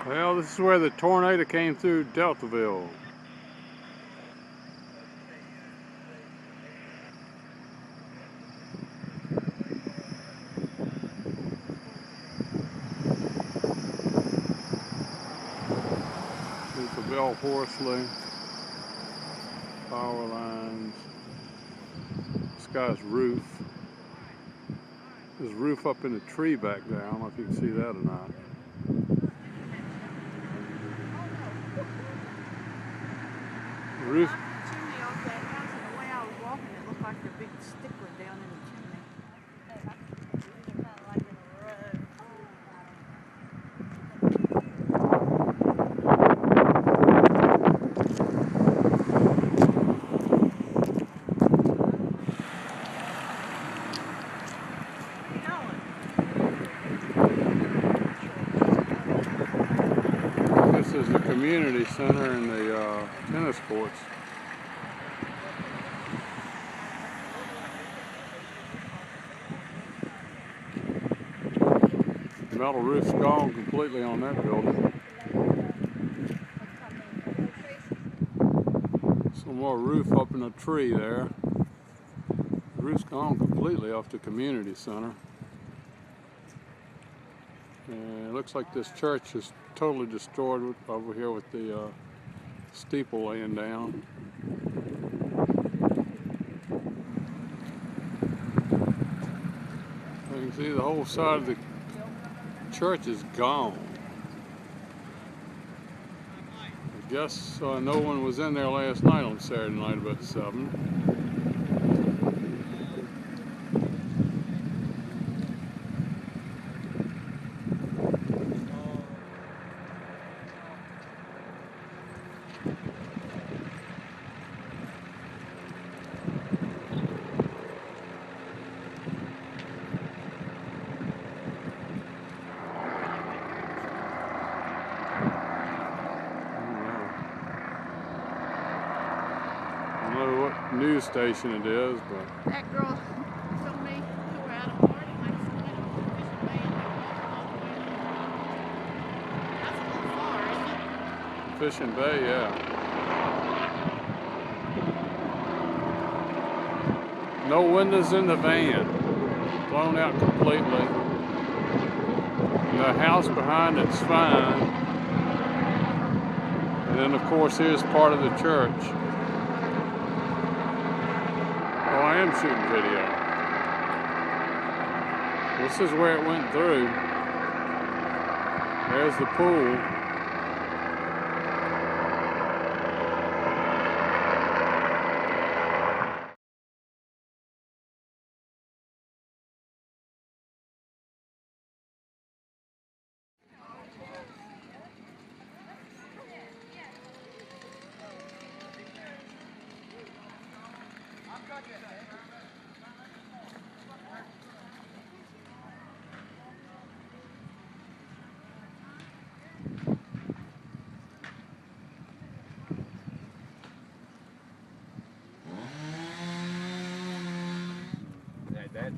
Well, this is where the tornado came through Deltaville. There's the bell porcelain, power lines, this guy's roof. There's a roof up in the tree back there. I don't know if you can see that or not. The roof. Chimney off that house, and the way I was walking, it looked like a big sticker down in the chimney. This is the community center and the tennis courts. The metal roof's gone completely on that building. Some more roof up in a tree there. The roof's gone completely off the community center. And it looks like this church is totally destroyed over here with the steeple laying down. You can see the whole side of the church is gone. I guess no one was in there last night on Saturday night about 7. I don't know what news station it is, but That girl told me we were at a party, like she went on the fishing bay and they walked all the way to the That's a little far, isn't it? Fishing Bay, yeah. No windows in the van, blown out completely. The house behind it's fine. And then of course here's part of the church. Oh, I am shooting video. This is where it went through. There's the pool. That